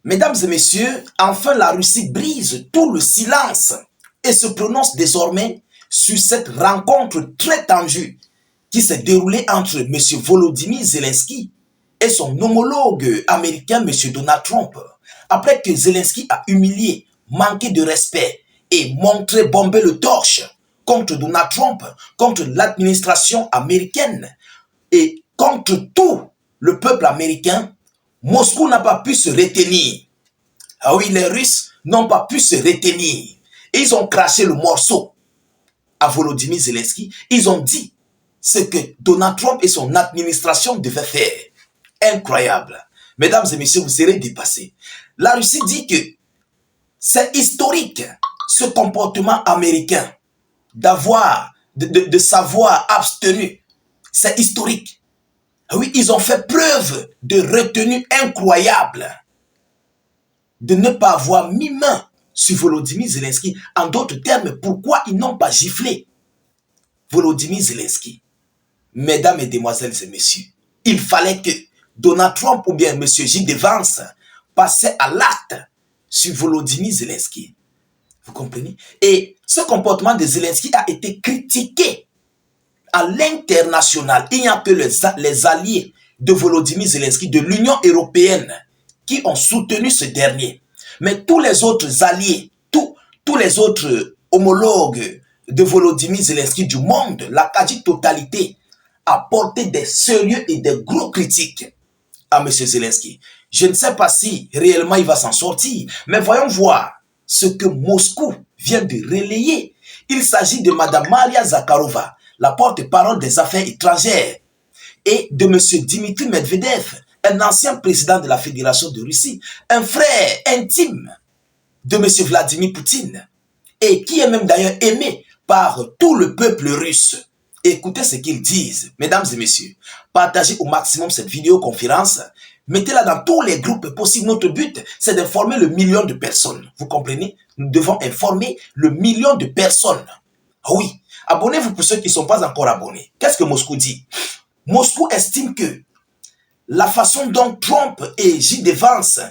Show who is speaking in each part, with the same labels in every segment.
Speaker 1: Mesdames et messieurs, enfin la Russie brise tout le silence et se prononce désormais sur cette rencontre très tendue qui s'est déroulée entre M. Volodymyr Zelensky et son homologue américain M. Donald Trump. Après que Zelensky a humilié, manqué de respect et montré bomber le torche contre Donald Trump, contre l'administration américaine et contre tout le peuple américain, Moscou n'a pas pu se retenir. Ah oui, les Russes n'ont pas pu se retenir. Ils ont craché le morceau à Volodymyr Zelensky. Ils ont dit ce que Donald Trump et son administration devaient faire. Incroyable. Mesdames et messieurs, vous serez dépassés. La Russie dit que c'est historique, ce comportement américain, de savoir abstenu. C'est historique. Oui, ils ont fait preuve de retenue incroyable, de ne pas avoir mis main sur Volodymyr Zelensky. En d'autres termes, pourquoi ils n'ont pas giflé Volodymyr Zelensky? Mesdames, mesdemoiselles et messieurs, il fallait que Donald Trump ou bien M. J.D. Vance passaient à l'acte sur Volodymyr Zelensky. Vous comprenez? Et ce comportement de Zelensky a été critiqué à l'international. Il n'y a que les alliés de Volodymyr Zelensky, de l'Union européenne, qui ont soutenu ce dernier. Mais tous les autres alliés, tous les autres homologues de Volodymyr Zelensky du monde, la quasi-totalité, a porté des sérieux et des gros critiques à M. Zelensky. Je ne sais pas si réellement il va s'en sortir, mais voyons voir ce que Moscou vient de relayer. Il s'agit de Mme Maria Zakharova, la porte-parole des affaires étrangères, et de M. Dmitry Medvedev, un ancien président de la Fédération de Russie, un frère intime de M. Vladimir Poutine, et qui est même d'ailleurs aimé par tout le peuple russe. Écoutez ce qu'ils disent, mesdames et messieurs. Partagez au maximum cette vidéoconférence. Mettez-la dans tous les groupes possibles. Notre but, c'est d'informer le million de personnes. Vous comprenez? Nous devons informer le million de personnes. Oui, abonnez-vous pour ceux qui ne sont pas encore abonnés. Qu'est-ce que Moscou dit? Moscou estime que la façon dont Trump et J.D. Vance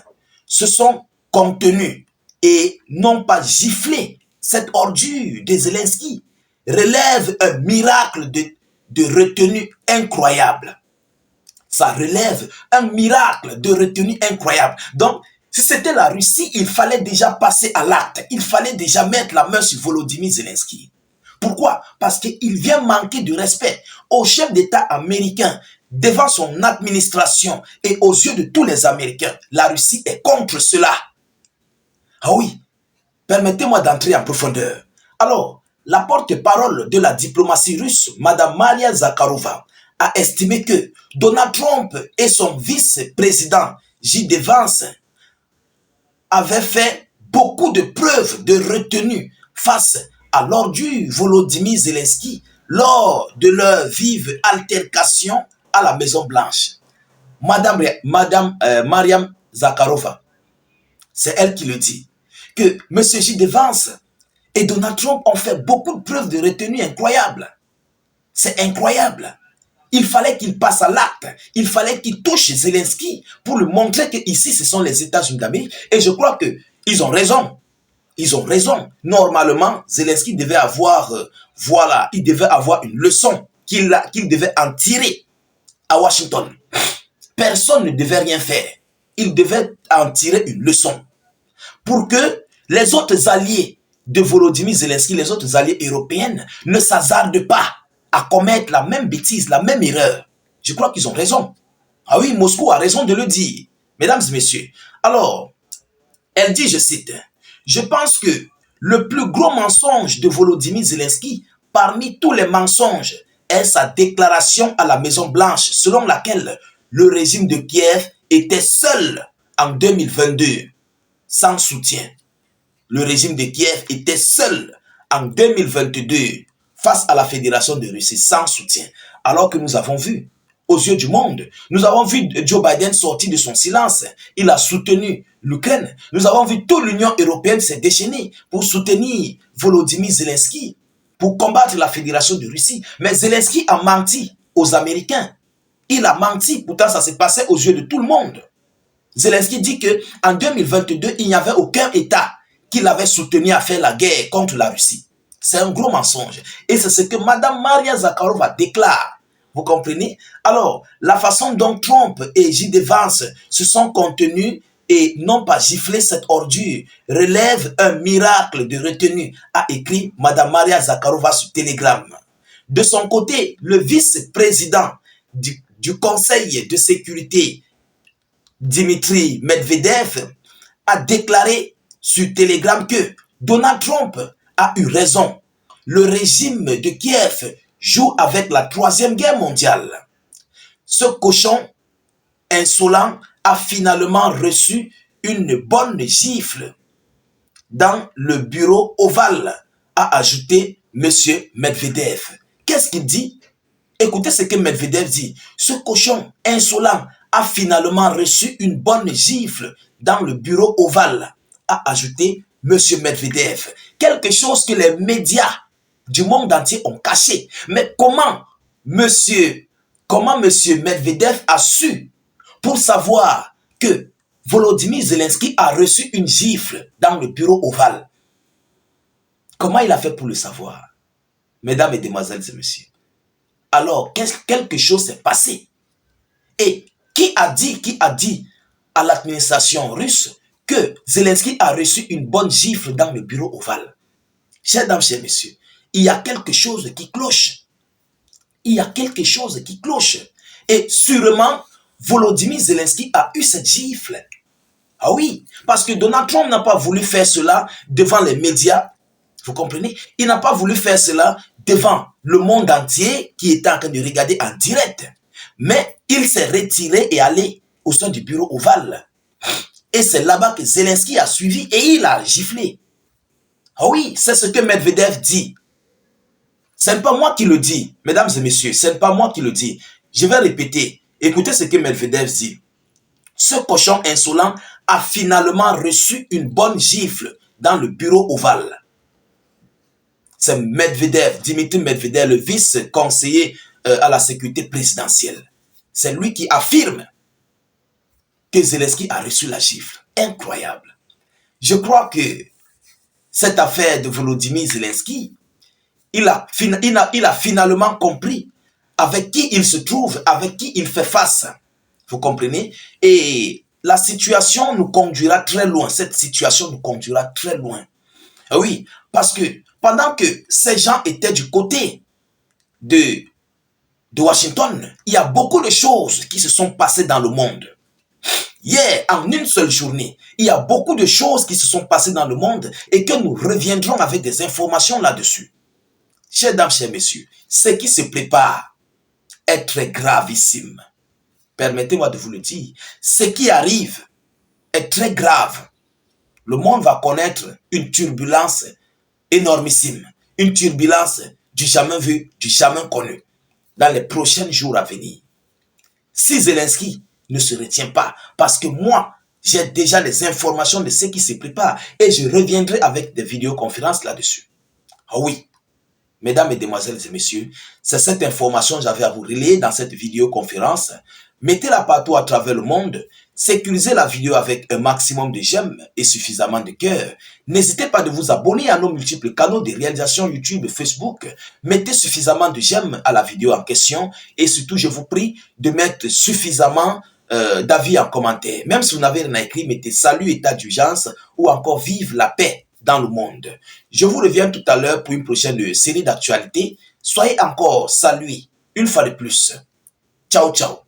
Speaker 1: se sont contenus et n'ont pas giflé cette ordure de Zelensky relève un miracle de retenue incroyable. Ça relève un miracle de retenue incroyable. Donc, si c'était la Russie, il fallait déjà passer à l'acte. Il fallait déjà mettre la main sur Volodymyr Zelensky. Pourquoi? Parce qu'il vient manquer de respect au chef d'État américain devant son administration et aux yeux de tous les Américains. La Russie est contre cela. Ah oui, permettez-moi d'entrer en profondeur. Alors, la porte-parole de la diplomatie russe, Mme Maria Zakharova, a estimé que Donald Trump et son vice-président J.D. Vance avaient fait beaucoup de preuves de retenue face à l'ordure Volodymyr Zelensky lors de leur vive altercation à la Maison-Blanche. Mariam Zakharova, c'est elle qui le dit, que M. J.D. Vance et Donald Trump ont fait beaucoup de preuves de retenue incroyables. C'est incroyable. Il fallait qu'il passe à l'acte. Il fallait qu'il touche Zelensky pour lui montrer que ici, ce sont les États-Unis d'Amérique. Et je crois qu'ils ont raison. Ils ont raison. Normalement, Zelensky devait avoir, il devait avoir une leçon qu'il devait en tirer à Washington. Personne ne devait rien faire. Il devait en tirer une leçon pour que les autres alliés de Volodymyr Zelensky, les autres alliés européens, ne s'hasardent pas à commettre la même bêtise, la même erreur. Je crois qu'ils ont raison. Ah oui, Moscou a raison de le dire. Mesdames et messieurs, alors, elle dit, je cite, « Je pense que le plus gros mensonge de Volodymyr Zelensky, parmi tous les mensonges, est sa déclaration à la Maison-Blanche, selon laquelle le régime de Kiev était seul en 2022, sans soutien. Le régime de Kiev était seul en 2022 face à la Fédération de Russie, sans soutien. Alors que nous avons vu, aux yeux du monde, nous avons vu Joe Biden sortir de son silence. Il a soutenu l'Ukraine. Nous avons vu toute l'Union européenne s'est déchaînée pour soutenir Volodymyr Zelensky, pour combattre la Fédération de Russie. Mais Zelensky a menti aux Américains. Il a menti, pourtant ça s'est passé aux yeux de tout le monde. Zelensky dit qu'en 2022, il n'y avait aucun État qui l'avait soutenu à faire la guerre contre la Russie. C'est un gros mensonge. Et c'est ce que Mme Maria Zakharova déclare. Vous comprenez? Alors, la façon dont Trump et J.D. Vance se sont contenus et n'ont pas giflé cette ordure relève un miracle de retenue, a écrit Mme Maria Zakharova sur Telegram. De son côté, le vice-président du Conseil de sécurité, Dmitry Medvedev, a déclaré sur Telegram que Donald Trump a eu raison. Le régime de Kiev joue avec la Troisième Guerre mondiale. Ce cochon insolent a finalement reçu une bonne gifle dans le bureau ovale, a ajouté M. Medvedev. Qu'est-ce qu'il dit? Écoutez ce que Medvedev dit. Ce cochon insolent a finalement reçu une bonne gifle dans le bureau ovale, a ajouté M. Medvedev. Quelque chose que les médias du monde entier ont caché. Mais comment M. Medvedev a su pour savoir que Volodymyr Zelensky a reçu une gifle dans le bureau ovale? Comment il a fait pour le savoir? Mesdames, Mesdemoiselles et Messieurs. Alors, quelque chose s'est passé. Et qui a dit à l'administration russe que Zelensky a reçu une bonne gifle dans le bureau ovale? Chers dames, chers messieurs, il y a quelque chose qui cloche. Il y a quelque chose qui cloche. Et sûrement, Volodymyr Zelensky a eu cette gifle. Ah oui, parce que Donald Trump n'a pas voulu faire cela devant les médias. Vous comprenez? Il n'a pas voulu faire cela devant le monde entier qui était en train de regarder en direct. Mais il s'est retiré et allé au sein du bureau ovale. Et c'est là-bas que Zelensky a suivi et il a giflé. Ah oui, c'est ce que Medvedev dit. Ce n'est pas moi qui le dis, mesdames et messieurs, ce n'est pas moi qui le dis. Je vais répéter. Écoutez ce que Medvedev dit. Ce cochon insolent a finalement reçu une bonne gifle dans le bureau ovale. C'est Medvedev, Dmitry Medvedev, le vice-conseiller à la sécurité présidentielle. C'est lui qui affirme que Zelensky a reçu la gifle. Incroyable. Je crois que cette affaire de Volodymyr Zelensky, il a finalement compris avec qui il se trouve, avec qui il fait face. Vous comprenez? Et la situation nous conduira très loin. Cette situation nous conduira très loin. Oui, parce que pendant que ces gens étaient du côté de Washington, il y a beaucoup de choses qui se sont passées dans le monde. Hier, en une seule journée, il y a beaucoup de choses qui se sont passées dans le monde et que nous reviendrons avec des informations là-dessus. Chers dames, chers messieurs, ce qui se prépare est très gravissime. Permettez-moi de vous le dire. Ce qui arrive est très grave. Le monde va connaître une turbulence énormissime. Une turbulence du jamais vu, du jamais connu dans les prochains jours à venir. Si Zelensky ne se retient pas, parce que moi, j'ai déjà les informations de ce qui se prépare et je reviendrai avec des vidéoconférences là-dessus. Ah oui, mesdames, mesdemoiselles et messieurs, c'est cette information que j'avais à vous relayer dans cette vidéoconférence. Mettez-la partout à travers le monde. Sécurisez la vidéo avec un maximum de j'aime et suffisamment de cœur. N'hésitez pas de vous abonner à nos multiples canaux de réalisation YouTube et Facebook. Mettez suffisamment de j'aime à la vidéo en question. Et surtout, je vous prie de mettre suffisamment d'avis en commentaire. Même si vous n'avez rien écrit, mettez salut, état d'urgence ou encore vive la paix dans le monde. Je vous reviens tout à l'heure pour une prochaine série d'actualités. Soyez encore salués une fois de plus. Ciao, ciao.